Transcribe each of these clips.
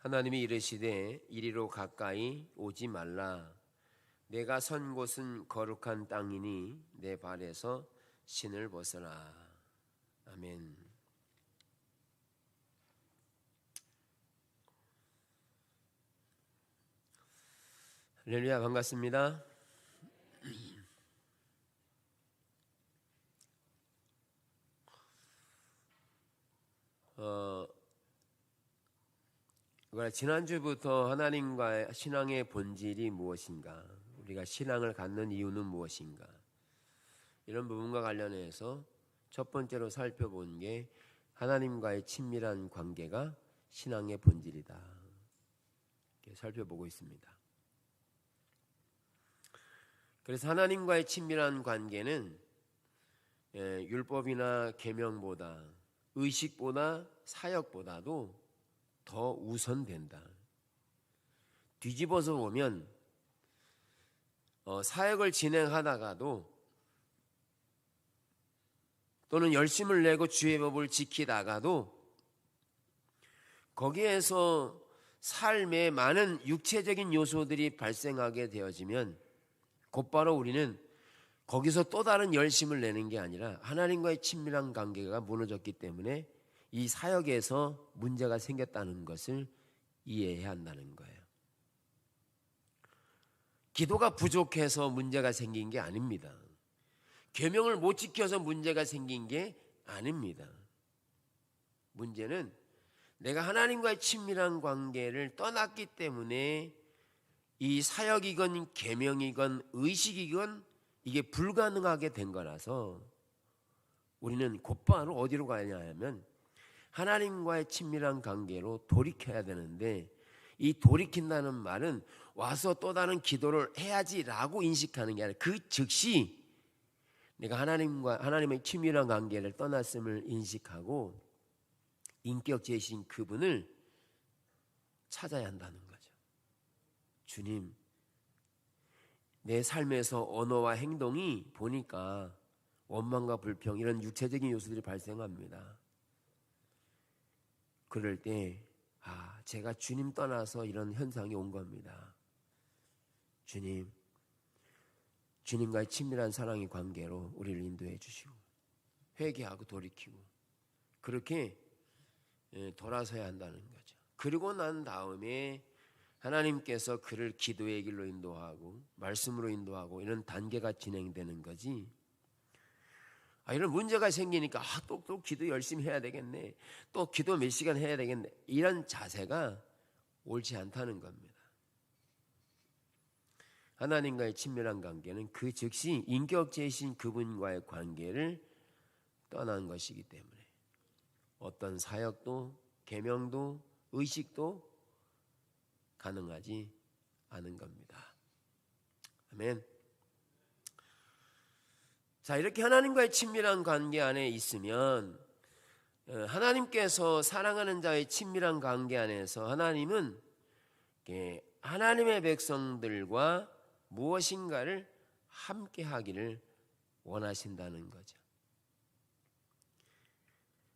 하나님이 이르시되 이리로 가까이 오지 말라. 내가 선 곳은 거룩한 땅이니 내 발에서 신을 벗어라. 아멘. 할렐루야, 반갑습니다. 지난주부터 하나님과의 신앙의 본질이 무엇인가, 우리가 신앙을 갖는 이유는 무엇인가, 이런 부분과 관련해서 첫 번째로 살펴본 게 하나님과의 친밀한 관계가 신앙의 본질이다, 이렇게 살펴보고 있습니다. 그래서 하나님과의 친밀한 관계는 율법이나 계명보다, 의식보다, 사역보다도 더 우선된다. 뒤집어서 보면 사역을 진행하다가도 또는 열심을 내고 주의 법을 지키다가도 거기에서 삶에 많은 육체적인 요소들이 발생하게 되어지면 곧바로 우리는 거기서 또 다른 열심을 내는 게 아니라 하나님과의 친밀한 관계가 무너졌기 때문에 이 사역에서 문제가 생겼다는 것을 이해해야 한다는 거예요. 기도가 부족해서 문제가 생긴 게 아닙니다. 계명을 못 지켜서 문제가 생긴 게 아닙니다. 문제는 내가 하나님과의 친밀한 관계를 떠났기 때문에 이 사역이건 계명이건 의식이건 이게 불가능하게 된 거라서 우리는 곧바로 어디로 가냐 하면 하나님과의 친밀한 관계로 돌이켜야 되는데, 이 돌이킨다는 말은 와서 또 다른 기도를 해야지라고 인식하는 게 아니라 그 즉시 내가 하나님의 친밀한 관계를 떠났음을 인식하고 인격제이신 그분을 찾아야 한다는 거죠. 주님, 내 삶에서 언어와 행동이 보니까 원망과 불평, 이런 육체적인 요소들이 발생합니다. 그럴 때 제가 주님 떠나서 이런 현상이 온 겁니다. 주님과의 친밀한 사랑의 관계로 우리를 인도해 주시고 회개하고 돌이키고 그렇게 돌아서야 한다는 거죠. 그리고 난 다음에 하나님께서 그를 기도의 길로 인도하고 말씀으로 인도하고 이런 단계가 진행되는 거지, 이런 문제가 생기니까 또 기도 열심히 해야 되겠네, 또 기도 몇 시간 해야 되겠네, 이런 자세가 옳지 않다는 겁니다. 하나님과의 친밀한 관계는 그 즉시 인격제이신 그분과의 관계를 떠난 것이기 때문에 어떤 사역도 계명도 의식도 가능하지 않은 겁니다. 아멘. 자, 이렇게 하나님과의 친밀한 관계 안에 있으면 하나님께서 사랑하는 자의 친밀한 관계 안에서 하나님은 하나님의 백성들과 무엇인가를 함께 하기를 원하신다는 거죠.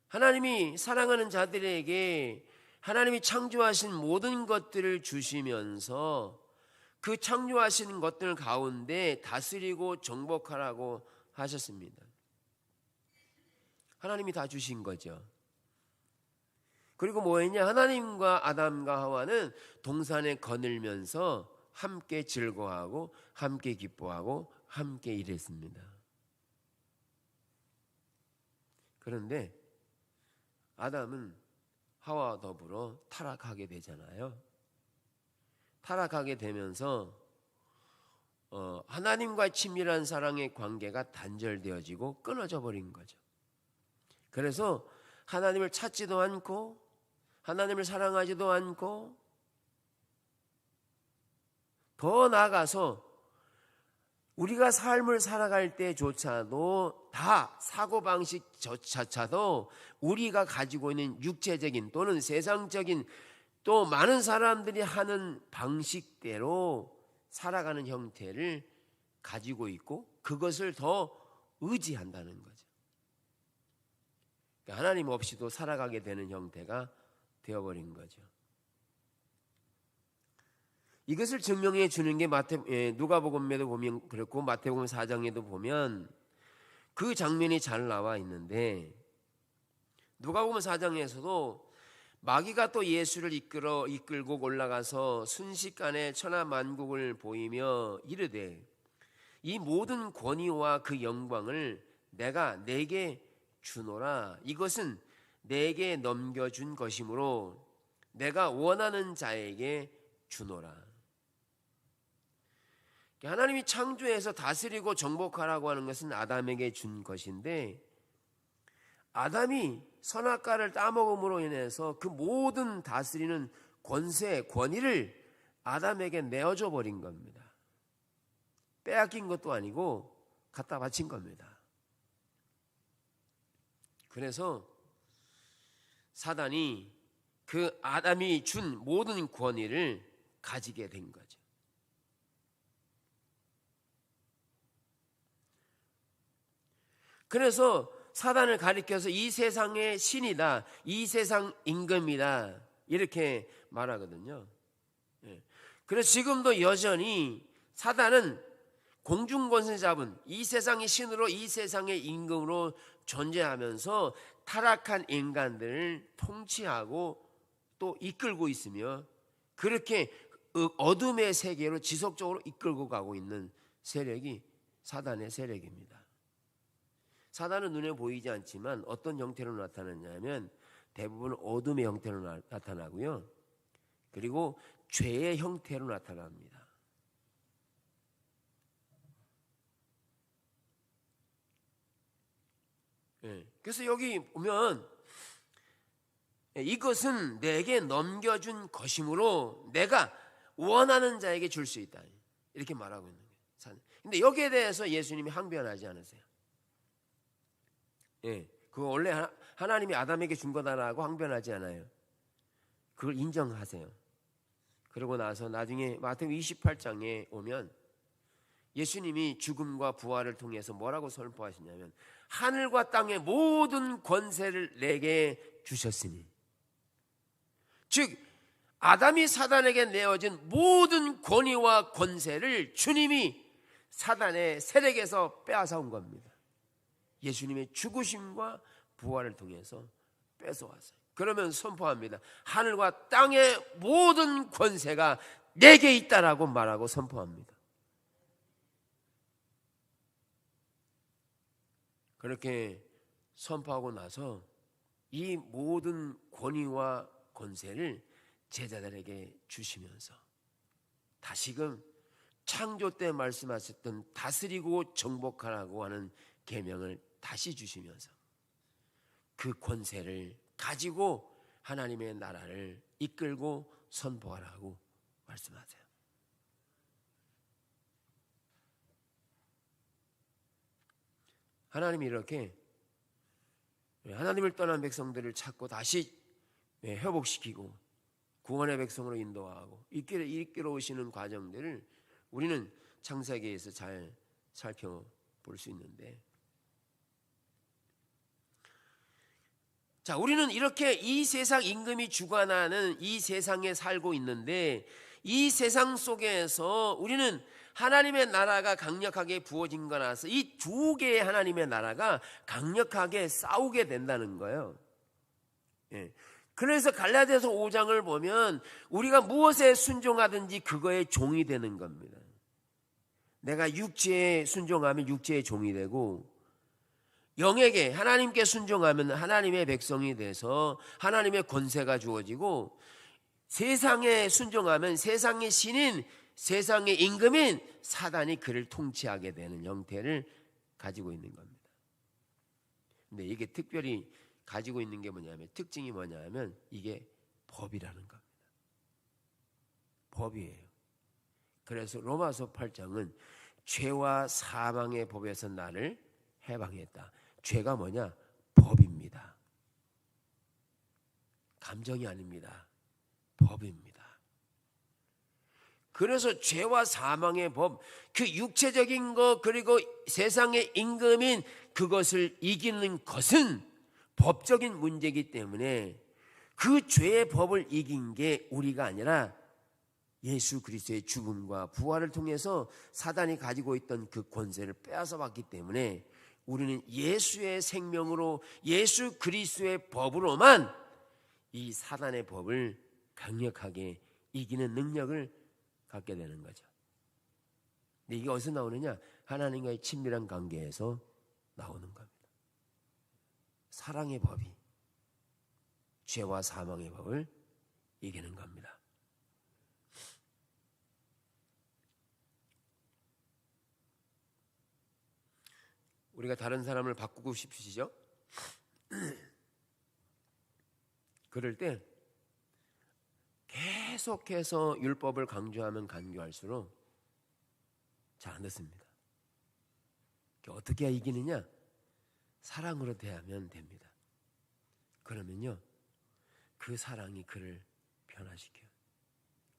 하나님이 사랑하는 자들에게 하나님이 창조하신 모든 것들을 주시면서 그 창조하신 것들 가운데 다스리고 정복하라고 하셨습니다. 하나님이 다 주신 거죠. 그리고 뭐했냐? 하나님과 아담과 하와는 동산에 거닐면서 함께 즐거워하고 함께 기뻐하고 함께 일했습니다. 그런데 아담은 하와와 더불어 타락하게 되잖아요. 타락하게 되면서 하나님과의 친밀한 사랑의 관계가 단절되어지고 끊어져 버린 거죠. 그래서 하나님을 찾지도 않고 하나님을 사랑하지도 않고 더 나아가서 우리가 삶을 살아갈 때조차도 다 사고방식조차도 우리가 가지고 있는 육체적인 또는 세상적인 또 많은 사람들이 하는 방식대로 살아가는 형태를 가지고 있고 그것을 더 의지한다는 거죠. 그러니까 하나님 없이도 살아가게 되는 형태가 되어버린 거죠. 이것을 증명해 주는 게 누가복음에도 보면 그렇고 마태복음 4장에도 보면 그 장면이 잘 나와 있는데, 누가복음 4장에서도 마귀가 또 예수를 이끌고 올라가서 순식간에 천하만국을 보이며 이르되 이 모든 권위와 그 영광을 내가 내게 주노라. 이것은 내게 넘겨준 것이므로 내가 원하는 자에게 주노라. 하나님이 창조해서 다스리고 정복하라고 하는 것은 아담에게 준 것인데, 아담이 선악과를 따먹음으로 인해서 그 모든 다스리는 권세, 권위를 아담에게 내어줘 버린 겁니다. 빼앗긴 것도 아니고 갖다 바친 겁니다. 그래서 사단이 그 아담이 준 모든 권위를 가지게 된 거죠. 그래서 사단을 가리켜서 이 세상의 신이다, 이 세상 임금이다, 이렇게 말하거든요. 그래서 지금도 여전히 사단은 공중권세 잡은 이 세상의 신으로, 이 세상의 임금으로 존재하면서 타락한 인간들을 통치하고 또 이끌고 있으며, 그렇게 어둠의 세계로 지속적으로 이끌고 가고 있는 세력이 사단의 세력입니다. 사단은 눈에 보이지 않지만 어떤 형태로 나타나냐면 대부분 어둠의 형태로 나타나고요, 그리고 죄의 형태로 나타납니다. 그래서 여기 보면 이것은 내게 넘겨준 것이므로 내가 원하는 자에게 줄 수 있다, 이렇게 말하고 있는 거예요. 근데 여기에 대해서 예수님이 항변하지 않으세요. 그거 원래 하나님이 아담에게 준 거다라고 항변하지 않아요. 그걸 인정하세요. 그러고 나서 나중에 마태복음 28장에 오면 예수님이 죽음과 부활을 통해서 뭐라고 선포하시냐면 하늘과 땅의 모든 권세를 내게 주셨으니, 즉 아담이 사단에게 내어진 모든 권위와 권세를 주님이 사단의 세력에서 빼앗아 온 겁니다. 예수님의 죽으심과 부활을 통해서 뺏어왔어요. 그러면 선포합니다. 하늘과 땅의 모든 권세가 내게 있다라고 말하고 선포합니다. 그렇게 선포하고 나서 이 모든 권위와 권세를 제자들에게 주시면서 다시금 창조 때 말씀하셨던 다스리고 정복하라고 하는 계명을 다시 주시면서 그 권세를 가지고 하나님의 나라를 이끌고 선포하라고 말씀하세요. 하나님이 이렇게 하나님을 떠난 백성들을 찾고 다시 회복시키고 구원의 백성으로 인도하고 이끌어 오시는 과정들을 우리는 창세기에서 잘 살펴볼 수 있는데, 자, 우리는 이렇게 이 세상 임금이 주관하는 이 세상에 살고 있는데, 이 세상 속에서 우리는 하나님의 나라가 강력하게 부어진 거 나서 이 두 개의 하나님의 나라가 강력하게 싸우게 된다는 거예요. 그래서 갈라디아서 5장을 보면 우리가 무엇에 순종하든지 그거에 종이 되는 겁니다. 내가 육체에 순종하면 육체의 종이 되고, 영에게 하나님께 순종하면 하나님의 백성이 돼서 하나님의 권세가 주어지고, 세상에 순종하면 세상의 신인, 세상의 임금인 사단이 그를 통치하게 되는 형태를 가지고 있는 겁니다. 근데 이게 특별히 가지고 있는 게 뭐냐면, 특징이 뭐냐면 이게 법이라는 겁니다. 법이에요. 그래서 로마서 8장은 죄와 사망의 법에서 나를 해방했다. 죄가 뭐냐? 법입니다. 감정이 아닙니다. 법입니다. 그래서 죄와 사망의 법, 그 육체적인 것, 그리고 세상의 임금인 그것을 이기는 것은 법적인 문제이기 때문에 그 죄의 법을 이긴 게 우리가 아니라 예수 그리스도의 죽음과 부활을 통해서 사단이 가지고 있던 그 권세를 빼앗아 봤기 때문에 우리는 예수의 생명으로 예수 그리스도의 법으로만 이 사단의 법을 강력하게 이기는 능력을 갖게 되는 거죠. 근데 이게 어디서 나오느냐? 하나님과의 친밀한 관계에서 나오는 겁니다. 사랑의 법이 죄와 사망의 법을 이기는 겁니다. 우리가 다른 사람을 바꾸고 싶으시죠? 그럴 때 계속해서 율법을 강조하면 강조할수록 잘 안 듣습니다. 어떻게 해야 이기느냐? 사랑으로 대하면 됩니다. 그러면요, 그 사랑이 그를 변화시켜요.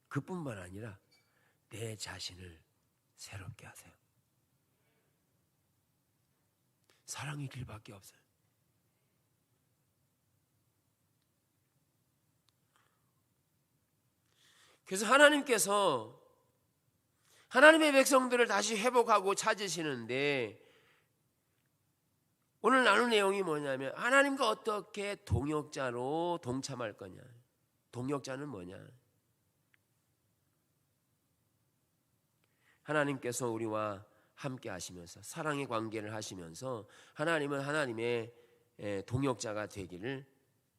그뿐만 아니라 내 자신을 새롭게 하세요. 사랑의 길밖에 없어요. 그래서 하나님께서 하나님의 백성들을 다시 회복하고 찾으시는데 오늘 나눌 내용이 뭐냐면 하나님과 어떻게 동역자로 동참할 거냐. 동역자는 뭐냐? 하나님께서 우리와 함께 하시면서 사랑의 관계를 하시면서 하나님은 하나님의 동역자가 되기를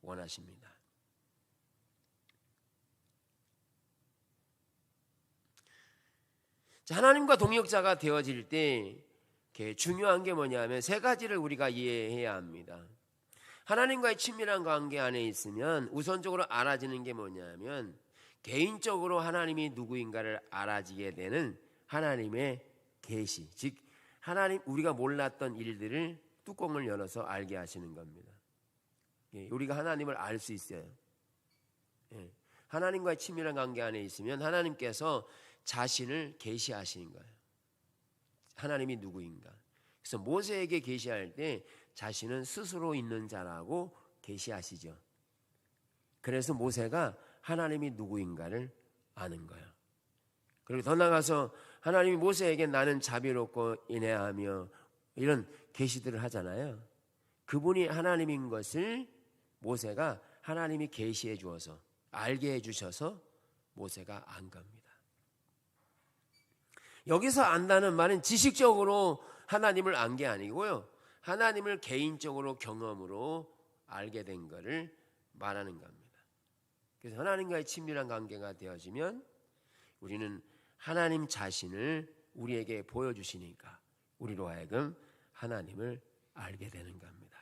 원하십니다. 하나님과 동역자가 되어질 때 중요한 게 뭐냐면 세 가지를 우리가 이해해야 합니다. 하나님과의 친밀한 관계 안에 있으면 우선적으로 알아지는 게 뭐냐면 개인적으로 하나님이 누구인가를 알아지게 되는 하나님의 계시, 즉 하나님 우리가 몰랐던 일들을 뚜껑을 열어서 알게 하시는 겁니다. 우리가 하나님을 알 수 있어요. 하나님과의 친밀한 관계 안에 있으면 하나님께서 자신을 계시하시는 거예요. 하나님이 누구인가. 그래서 모세에게 계시할 때 자신은 스스로 있는 자라고 계시하시죠. 그래서 모세가 하나님이 누구인가를 아는 거예요. 그리고 더 나아가서 하나님이 모세에게 나는 자비롭고 인애하며 이런 계시들을 하잖아요. 그분이 하나님인 것을 모세가 하나님이 계시해 주어서 알게 해 주셔서 모세가 안 겁니다. 여기서 안다는 말은 지식적으로 하나님을 안 게 아니고요. 하나님을 개인적으로 경험으로 알게 된 것을 말하는 겁니다. 그래서 하나님과의 친밀한 관계가 되어지면 우리는 하나님 자신을 우리에게 보여주시니까 우리로 하여금 하나님을 알게 되는 겁니다.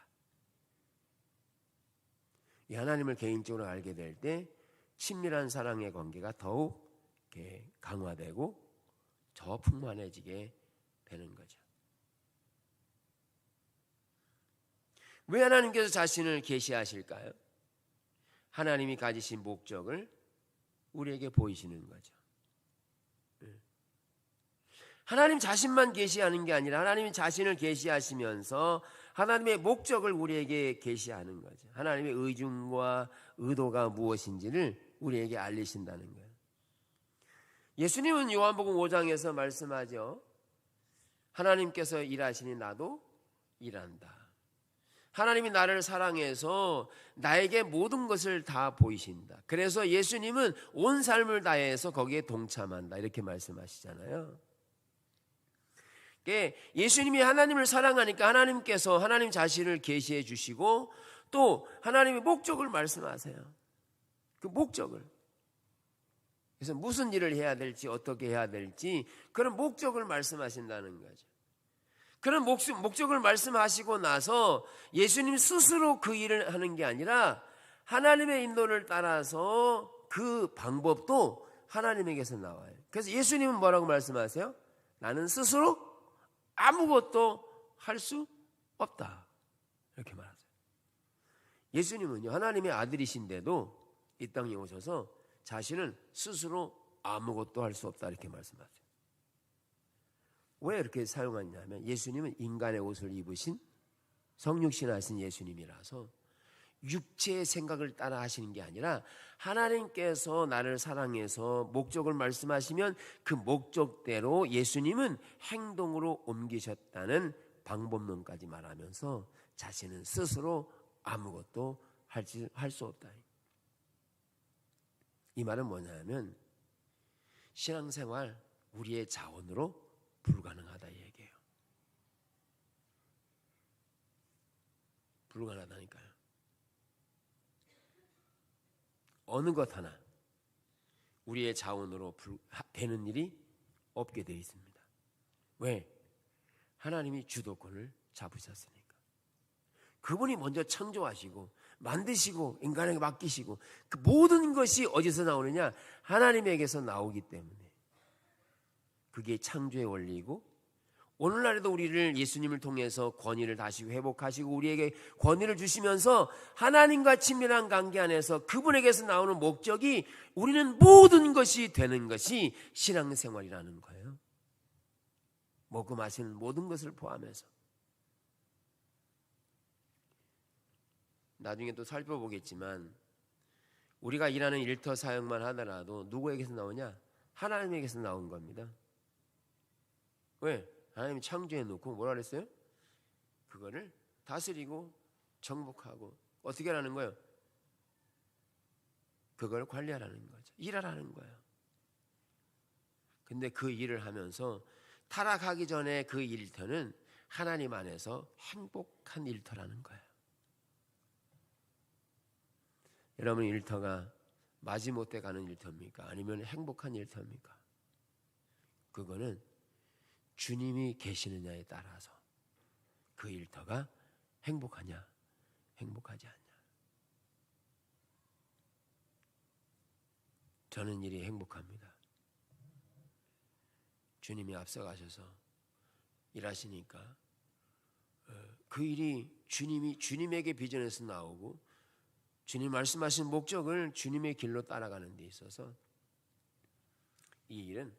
이 하나님을 개인적으로 알게 될 때 친밀한 사랑의 관계가 더욱 강화되고 더 풍만해지게 되는 거죠. 왜 하나님께서 자신을 계시하실까요? 하나님이 가지신 목적을 우리에게 보이시는 거죠. 하나님 자신만 계시하는 게 아니라 하나님이 자신을 계시하시면서 하나님의 목적을 우리에게 계시하는 거죠. 하나님의 의중과 의도가 무엇인지를 우리에게 알리신다는 거예요. 예수님은 요한복음 5장에서 말씀하죠. 하나님께서 일하시니 나도 일한다. 하나님이 나를 사랑해서 나에게 모든 것을 다 보이신다. 그래서 예수님은 온 삶을 다해서 거기에 동참한다. 이렇게 말씀하시잖아요. 예수님이 하나님을 사랑하니까 하나님께서 하나님 자신을 계시해 주시고 또 하나님의 목적을 말씀하세요. 그 목적을. 그래서 무슨 일을 해야 될지 어떻게 해야 될지 그런 목적을 말씀하신다는 거죠. 그런 목적을 말씀하시고 나서 예수님 스스로 그 일을 하는 게 아니라 하나님의 인도를 따라서 그 방법도 하나님에게서 나와요. 그래서 예수님은 뭐라고 말씀하세요? 나는 스스로 아무것도 할 수 없다. 이렇게 말하세요. 예수님은요, 하나님의 아들이신데도 이 땅에 오셔서 자신은 스스로 아무것도 할 수 없다. 이렇게 말씀하세요. 왜 이렇게 사용하냐면 예수님은 인간의 옷을 입으신 성육신 하신 예수님이라서 육체의 생각을 따라 하시는 게 아니라 하나님께서 나를 사랑해서 목적을 말씀하시면 그 목적대로 예수님은 행동으로 옮기셨다는 방법론까지 말하면서 자신은 스스로 아무것도 할 수 없다. 이 말은 뭐냐면 신앙생활 우리의 자원으로 불가능하다 이 얘기예요. 불가능하다니까요. 어느 것 하나 우리의 자원으로 되는 일이 없게 되어 있습니다. 왜? 하나님이 주도권을 잡으셨으니까. 그분이 먼저 창조하시고 만드시고 인간에게 맡기시고 그 모든 것이 어디서 나오느냐? 하나님에게서 나오기 때문에. 그게 창조의 원리이고 오늘날에도 우리를 예수님을 통해서 권위를 다시 회복하시고 우리에게 권위를 주시면서 하나님과 친밀한 관계 안에서 그분에게서 나오는 목적이 우리는 모든 것이 되는 것이 신앙생활이라는 거예요. 먹고 마시는 모든 것을 포함해서. 나중에 또 살펴보겠지만 우리가 일하는 일터 사역만 하더라도 누구에게서 나오냐? 하나님에게서 나온 겁니다. 왜? 하나님이 창조해 놓고 뭐라 그랬어요? 그거를 다스리고 정복하고 어떻게 하라는 거예요? 그걸 관리하라는 거죠. 일하라는 거예요. 근데 그 일을 하면서 타락하기 전에 그 일터는 하나님 안에서 행복한 일터라는 거예요. 여러분 일터가 마지못해 가는 일터입니까? 아니면 행복한 일터입니까? 그거는 주님이 계시느냐에 따라서 그 일터가 행복하냐 행복하지 않냐. 저는 일이 행복합니다. 주님이 앞서가셔서 일하시니까 그 일이 주님에게 비전에서 나오고 주님 말씀하신 목적을 주님의 길로 따라가는 데 있어서 이 일은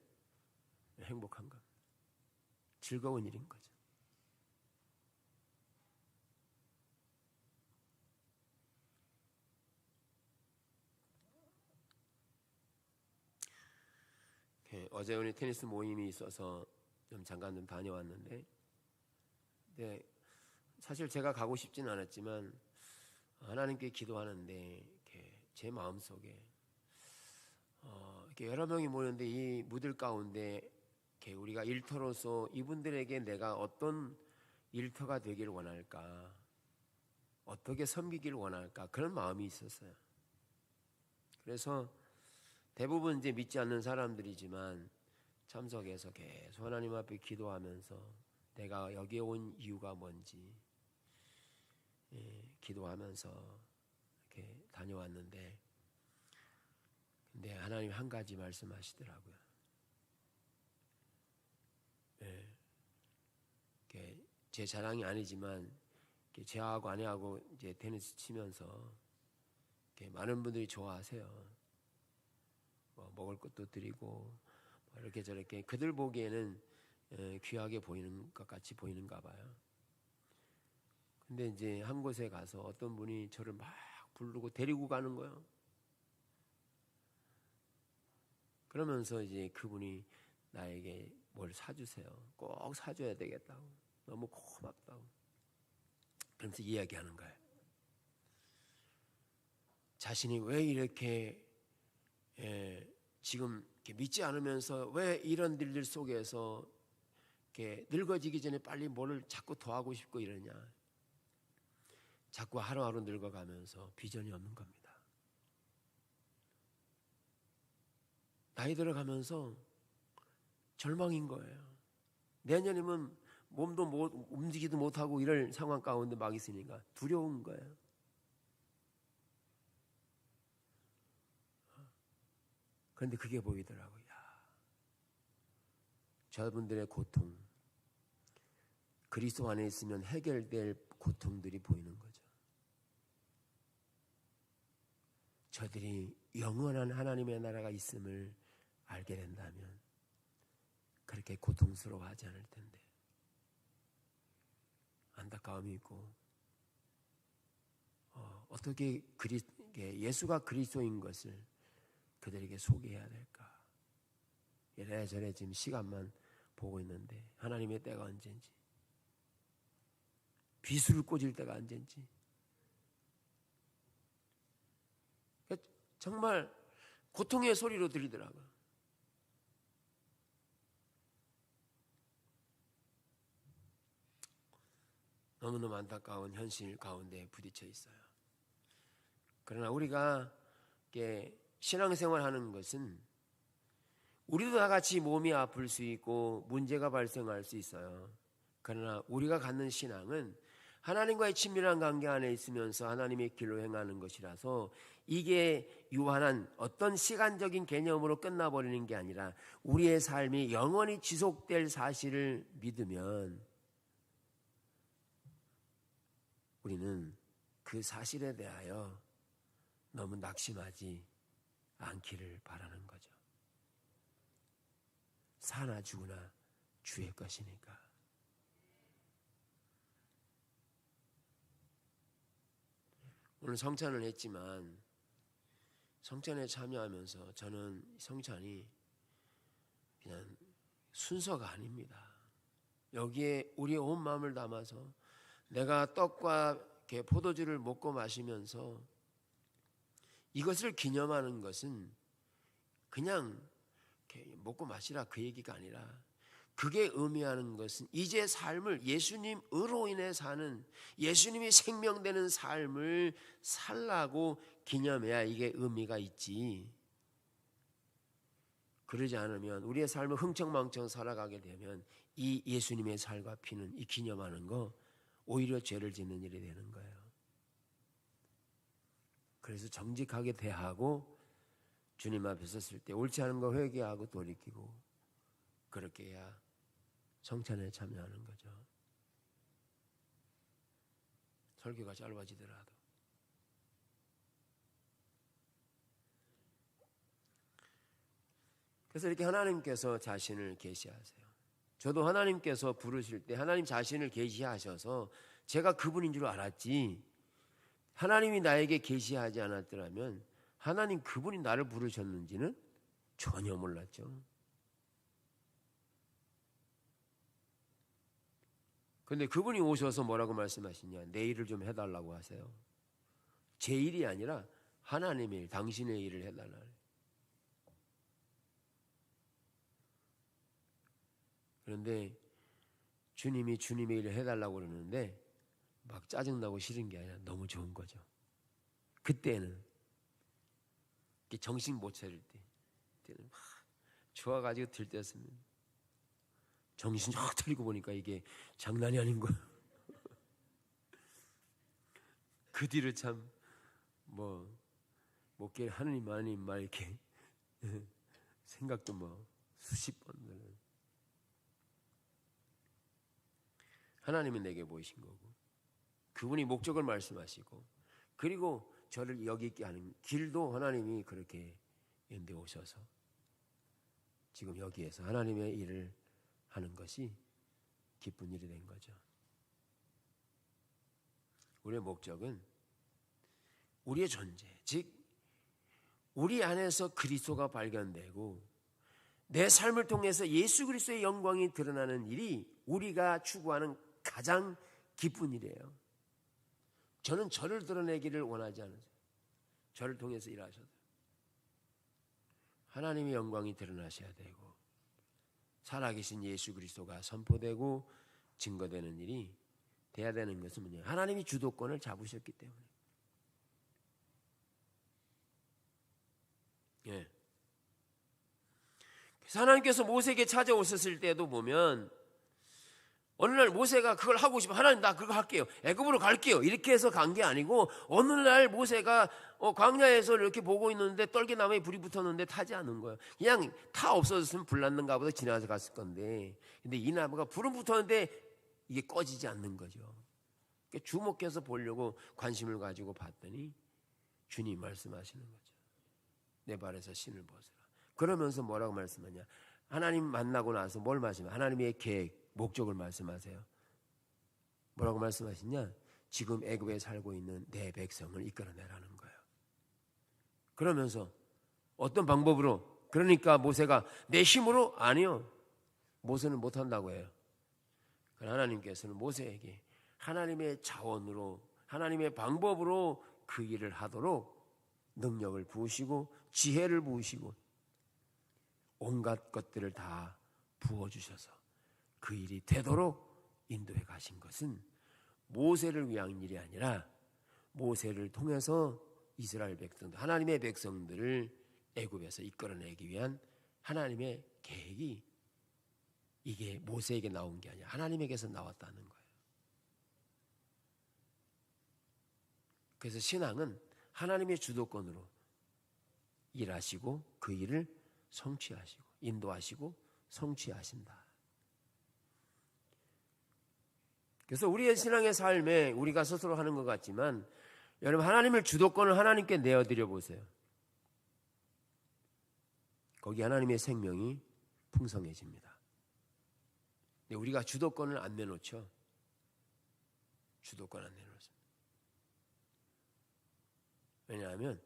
행복한 겁니다. 즐거운 일인 거죠. 어제 오늘 테니스 모임이 있어서 잠깐 좀 다녀왔는데, 네, 사실 제가 가고 싶진 않았지만 하나님께 기도하는데 제 마음속에 이렇게 여러 명이 모였는데 이 무들 가운데 우리가 일터로서 이분들에게 내가 어떤 일터가 되기를 원할까, 어떻게 섬기기를 원할까, 그런 마음이 있었어요. 그래서 대부분 이제 믿지 않는 사람들이지만 참석해서 계속 하나님 앞에 기도하면서 내가 여기에 온 이유가 뭔지 기도하면서 이렇게 다녀왔는데, 근데 하나님 한 가지 말씀하시더라고요. 제 자랑이 아니지만 제하고 아내하고 이제 테니스 치면서 많은 분들이 좋아하세요. 먹을 것도 드리고 이렇게 저렇게 그들 보기에는 귀하게 보이는 것 같이 보이는가 봐요. 근데 이제 한 곳에 가서 어떤 분이 저를 막 부르고 데리고 가는 거예요. 그러면서 이제 그분이 나에게 뭘 사주세요. 꼭 사줘야 되겠다고. 너무 고맙다고. 그러면서 이야기하는 거예요. 자신이 왜 이렇게 지금 이렇게 믿지 않으면서 왜 이런 일들 속에서 이렇게 늙어지기 전에 빨리 뭐를 자꾸 더 하고 싶고 이러냐. 자꾸 하루하루 늙어가면서 비전이 없는 겁니다. 나이 들어가면서 절망인 거예요. 내년이면 몸도 움직이도 못하고 이럴 상황 가운데 막 있으니까 두려운 거예요. 그런데 그게 보이더라고요. 저분들의 고통, 그리스도 안에 있으면 해결될 고통들이 보이는 거죠. 저들이 영원한 하나님의 나라가 있음을 알게 된다면 그렇게 고통스러워하지 않을 텐데, 안타까움이 있고 어떻게 예수가 그리스도인 것을 그들에게 소개해야 될까? 이래저래 지금 시간만 보고 있는데 하나님의 때가 언젠지, 비수를 꽂을 때가 언젠지, 정말 고통의 소리로 들리더라고요. 너무너무 안타까운 현실 가운데 부딪혀 있어요. 그러나 우리가 신앙생활 하는 것은 우리도 다 같이 몸이 아플 수 있고 문제가 발생할 수 있어요. 그러나 우리가 갖는 신앙은 하나님과의 친밀한 관계 안에 있으면서 하나님의 길로 행하는 것이라서 이게 유한한 어떤 시간적인 개념으로 끝나버리는 게 아니라 우리의 삶이 영원히 지속될 사실을 믿으면 우리는 그 사실에 대하여 너무 낙심하지 않기를 바라는 거죠. 사나 죽으나 주의 것이니까. 오늘 성찬을 했지만 성찬에 참여하면서 저는 성찬이 그냥 순서가 아닙니다. 여기에 우리의 온 마음을 담아서 내가 떡과 포도주를 먹고 마시면서 이것을 기념하는 것은 그냥 먹고 마시라 그 얘기가 아니라 그게 의미하는 것은 이제 삶을 예수님으로 인해 사는, 예수님이 생명되는 삶을 살라고 기념해야 이게 의미가 있지. 그러지 않으면 우리의 삶을 흥청망청 살아가게 되면 이 예수님의 살과 피는 이 기념하는 거 오히려 죄를 짓는 일이 되는 거예요. 그래서 정직하게 대하고 주님 앞에 섰을 때 옳지 않은 거 회개하고 돌이키고 그렇게 해야 성찬에 참여하는 거죠. 설교가 짧아지더라도. 그래서 이렇게 하나님께서 자신을 계시하세요. 저도 하나님께서 부르실 때 하나님 자신을 계시하셔서 제가 그분인 줄 알았지, 하나님이 나에게 계시하지 않았더라면 하나님 그분이 나를 부르셨는지는 전혀 몰랐죠. 그런데 그분이 오셔서 뭐라고 말씀하시냐, 내 일을 좀 해달라고 하세요. 제 일이 아니라 하나님의 일, 당신의 일을 해달라. 그런데 주님이 주님의 일을 해달라고 그러는데 막 짜증나고 싫은 게 아니라 너무 좋은 거죠. 그때는 정신 못 차릴 때는 막 좋아가지고 들떴습니다. 정신 확 차리고 보니까 이게 장난이 아닌 거예요. 그 뒤로 참 목길 하느님 말 이렇게 생각도 수십 번. 하나님이 내게 보이신 거고 그분이 목적을 말씀하시고 그리고 저를 여기 있게 하는 길도 하나님이 그렇게 연대 오셔서 지금 여기에서 하나님의 일을 하는 것이 기쁜 일이 된 거죠. 우리의 목적은 우리의 존재, 즉 우리 안에서 그리스도가 발견되고 내 삶을 통해서 예수 그리스도의 영광이 드러나는 일이 우리가 추구하는 가장 기쁜 일이에요. 저는 저를 드러내기를 원하지 않으세요. 저를 통해서 일하셔도 하나님의 영광이 드러나셔야 되고 살아계신 예수 그리스도가 선포되고 증거되는 일이 돼야 되는 것은 뭐냐? 하나님이 주도권을 잡으셨기 때문에. 예. 그래서 하나님께서 모세에게 찾아오셨을 때도 보면 어느 날 모세가 그걸 하고 싶어, 하나님 나 그거 할게요, 애굽으로 갈게요, 이렇게 해서 간 게 아니고 어느 날 모세가 광야에서 이렇게 보고 있는데 떨기나무에 불이 붙었는데 타지 않은 거예요. 그냥 타 없어졌으면 불났는가 보다 지나서 갔을 건데, 근데 이 나무가 불은 붙었는데 이게 꺼지지 않는 거죠. 그러니까 주목해서 보려고 관심을 가지고 봤더니 주님 말씀하시는 거죠. 내 발에서 신을 벗으라. 그러면서 뭐라고 말씀하냐, 하나님 만나고 나서 뭘 말씀하냐, 하나님의 계획, 목적을 말씀하세요. 뭐라고 말씀하시냐, 지금 애굽에 살고 있는 내 백성을 이끌어내라는 거예요. 그러면서 어떤 방법으로? 그러니까 모세가 내 힘으로? 아니요. 모세는 못한다고 해요. 하나님께서는 모세에게 하나님의 자원으로, 하나님의 방법으로 그 일을 하도록 능력을 부으시고 지혜를 부으시고 온갖 것들을 다 부어주셔서 그 일이 되도록 인도해 가신 것은 모세를 위한 일이 아니라 모세를 통해서 이스라엘 백성들, 하나님의 백성들을 애굽에서 이끌어내기 위한 하나님의 계획이, 이게 모세에게 나온 게 아니라 하나님에게서 나왔다는 거예요. 그래서 신앙은 하나님의 주도권으로 일하시고 그 일을 성취하시고 인도하시고 성취하신다. 그래서 우리의 신앙의 삶에 우리가 스스로 하는 것 같지만 여러분, 하나님의 주도권을 하나님께 내어드려 보세요. 거기 하나님의 생명이 풍성해집니다. 근데 우리가 주도권을 안 내놓죠. 주도권 안 내놓습니다. 왜냐하면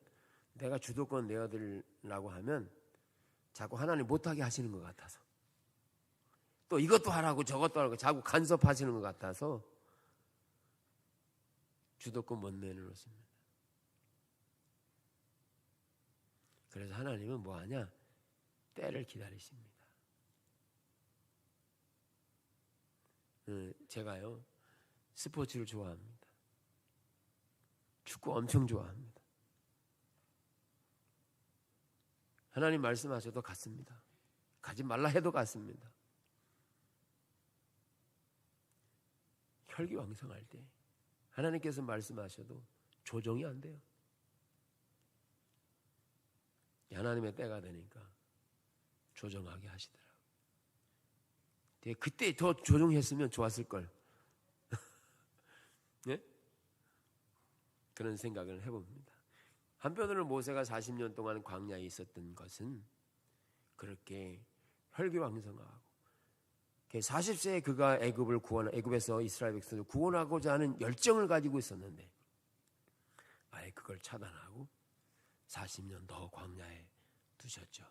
내가 주도권 내어드리려고 하면 자꾸 하나님 못하게 하시는 것 같아서, 또 이것도 하라고 저것도 하라고 자꾸 간섭하시는 것 같아서 주도권 못 내놓습니다. 그래서 하나님은 뭐 하냐? 때를 기다리십니다. 제가요 스포츠를 좋아합니다. 축구 엄청 좋아합니다. 하나님 말씀하셔도 갔습니다. 가지 말라 해도 갔습니다. 혈기왕성할 때 하나님께서 말씀하셔도 조정이 안 돼요. 하나님의 때가 되니까 조정하게 하시더라고요. 그때 더 조정했으면 좋았을 걸. 네? 그런 생각을 해봅니다. 한편으로는 모세가 40년 동안 광야에 있었던 것은 그렇게 혈기왕성하고 40세에 그가 애굽에서 이스라엘 백성을 구원하고자 하는 열정을 가지고 있었는데 아예 그걸 차단하고 40년 더 광야에 두셨죠.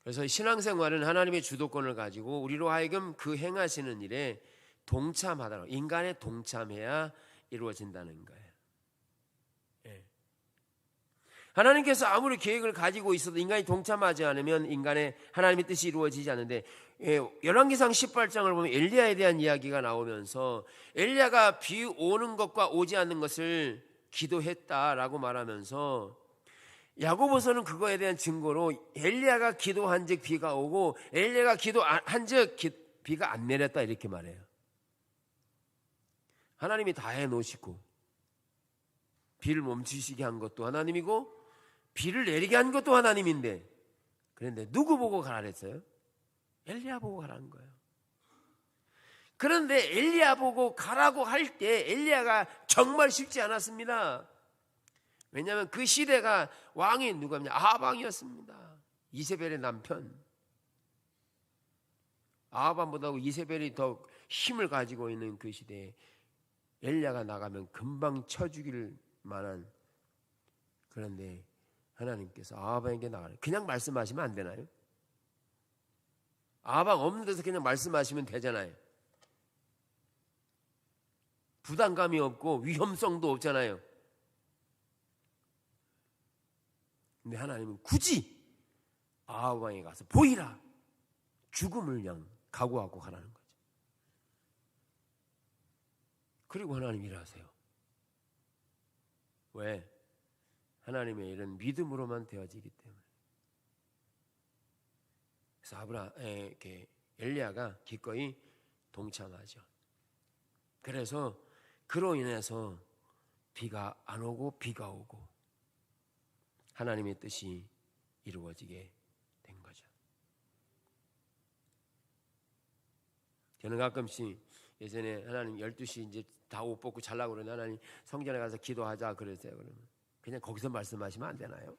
그래서 신앙생활은 하나님의 주도권을 가지고 우리로 하여금 그 행하시는 일에 동참하도록, 인간에 동참해야 이루어진다는 거예요. 예. 하나님께서 아무리 계획을 가지고 있어도 인간이 동참하지 않으면 인간의 하나님의 뜻이 이루어지지 않는데, 열왕기상 18장을 보면 엘리야에 대한 이야기가 나오면서 엘리야가 비 오는 것과 오지 않는 것을 기도했다라고 말하면서 야고보서는 그거에 대한 증거로 엘리야가 기도한즉 비가 오고 엘리야가 기도한즉 비가 안 내렸다 이렇게 말해요. 하나님이 다 해놓으시고 비를 멈추시게 한 것도 하나님이고 비를 내리게 한 것도 하나님인데, 그런데 누구 보고 가라 그랬어요? 엘리야 보고 가라는 거예요. 그런데 엘리야 보고 가라고 할 때 엘리야가 정말 쉽지 않았습니다. 왜냐하면 그 시대가 왕이 누구냐? 아합 왕이었습니다. 이세벨의 남편. 아합 왕보다 이세벨이 더 힘을 가지고 있는 그 시대에 엘리야가 나가면 금방 쳐 죽일 만한, 그런데 하나님께서 아합에게 나가라. 그냥 말씀하시면 안 되나요? 아합 왕 없는 데서 그냥 말씀하시면 되잖아요. 부담감이 없고 위험성도 없잖아요. 근데 하나님은 굳이 아합 왕에 가서 보이라, 죽음을 그냥 각오하고 가라는 거죠. 그리고 하나님 일하세요. 왜? 하나님의 일은 믿음으로만 되어지기 때문에. 그래서 엘리야가 기꺼이 동참하죠. 그래서 그로 인해서 비가 안 오고 비가 오고 하나님의 뜻이 이루어지게 된 거죠. 저는 가끔씩 예전에 하나님 12시 이제 다 옷 벗고 자려고 그러는데 하나님 성전에 가서 기도하자 그랬어요. 그러면 그냥 거기서 말씀하시면 안 되나요?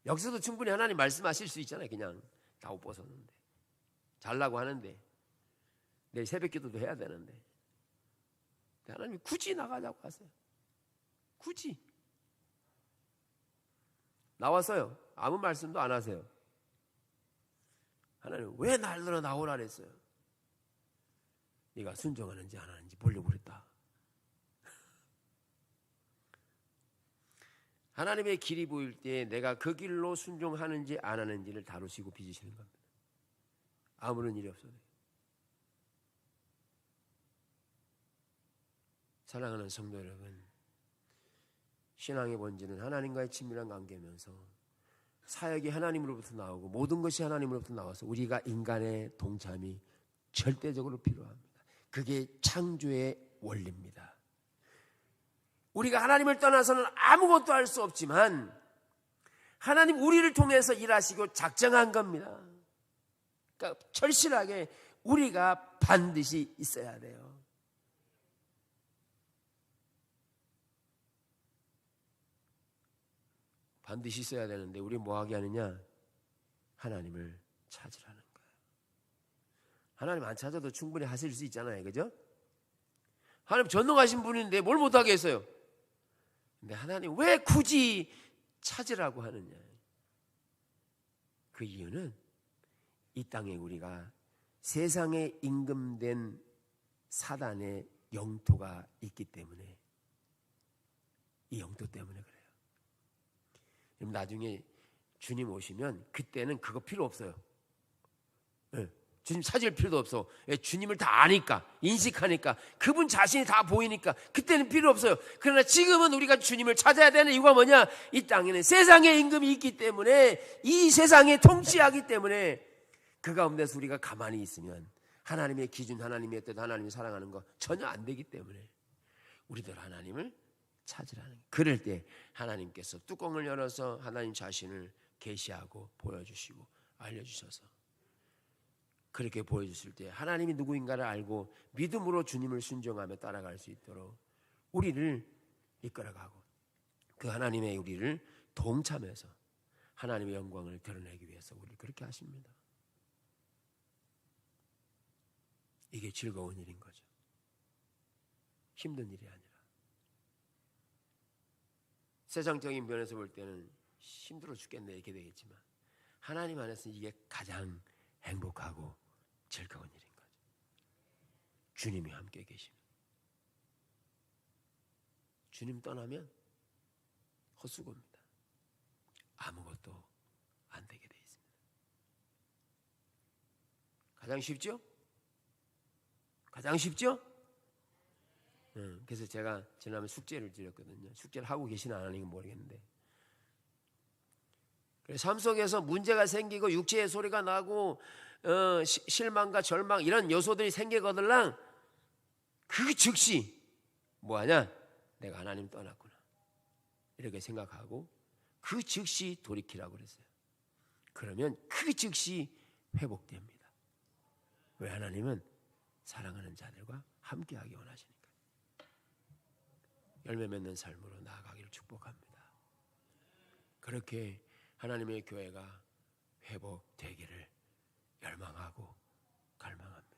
여기서도 충분히 하나님 말씀하실 수 있잖아요. 그냥 다 옷 벗었는데. 잘라고 하는데 내일 새벽기도도 해야 되는데 하나님이 굳이 나가자고 하세요. 굳이 나왔어요. 아무 말씀도 안 하세요. 하나님 왜 날들어 나오라 그랬어요? 네가 순종하는지 안 하는지 보려고 그랬다. 하나님의 길이 보일 때 내가 그 길로 순종하는지 안 하는지를 다루시고 빚으시는 겁니다. 아무런 일이 없어도. 사랑하는 성도 여러분, 신앙의 본질은 하나님과의 친밀한 관계면서 사역이 하나님으로부터 나오고 모든 것이 하나님으로부터 나와서 우리가 인간의 동참이 절대적으로 필요합니다. 그게 창조의 원리입니다. 우리가 하나님을 떠나서는 아무것도 할 수 없지만 하나님 우리를 통해서 일하시고 작정한 겁니다. 그러니까 절실하게 우리가 반드시 있어야 돼요. 반드시 있어야 되는데 우리 뭐 하게 하느냐? 하나님을 찾으라는 거예요. 하나님 안 찾아도 충분히 하실 수 있잖아요. 그죠? 하나님 전능하신 분인데 뭘 못하겠어요? 근데 하나님 왜 굳이 찾으라고 하느냐? 그 이유는 이 땅에 우리가 세상에 임금된 사단의 영토가 있기 때문에, 이 영토 때문에 그래요. 그럼 나중에 주님 오시면 그때는 그거 필요 없어요. 네. 주님 찾을 필요도 없어. 주님을 다 아니까, 인식하니까, 그분 자신이 다 보이니까 그때는 필요 없어요. 그러나 지금은 우리가 주님을 찾아야 되는 이유가 뭐냐? 이 땅에는 세상의 임금이 있기 때문에, 이 세상에 통치하기 때문에 그 가운데서 우리가 가만히 있으면 하나님의 기준, 하나님의 뜻, 하나님을 사랑하는 거 전혀 안 되기 때문에 우리들 하나님을 찾으라는 거예요. 그럴 때 하나님께서 뚜껑을 열어서 하나님 자신을 계시하고 보여주시고 알려주셔서, 그렇게 보여주실 때 하나님이 누구인가를 알고 믿음으로 주님을 순종하며 따라갈 수 있도록 우리를 이끌어가고 그 하나님의 우리를 동참해서 하나님의 영광을 드러내기 위해서 우리를 그렇게 하십니다. 이게 즐거운 일인 거죠. 힘든 일이 아니라. 세상적인 면에서 볼 때는 힘들어 죽겠네 이렇게 되겠지만 하나님 안에서 이게 가장 행복하고 즐거운 일인 거죠. 주님이 함께 계시면. 주님 떠나면 헛수고입니다. 아무것도 안 되게 돼 있습니다. 가장 쉽죠? 가장 쉽죠? 그래서 제가 지난번에 숙제를 드렸거든요. 숙제를 하고 계시나 안 하는지 모르겠는데, 삶 속에서 문제가 생기고 육체의 소리가 나고 실망과 절망 이런 요소들이 생기거들랑 그 즉시 뭐하냐? 내가 하나님 떠났구나 이렇게 생각하고 그 즉시 돌이키라고 그랬어요. 그러면 그 즉시 회복됩니다. 왜? 하나님은 사랑하는 자들과 함께하기 원하시니까. 열매 맺는 삶으로 나아가기를 축복합니다. 그렇게 하나님의 교회가 회복되기를 열망하고 갈망합니다.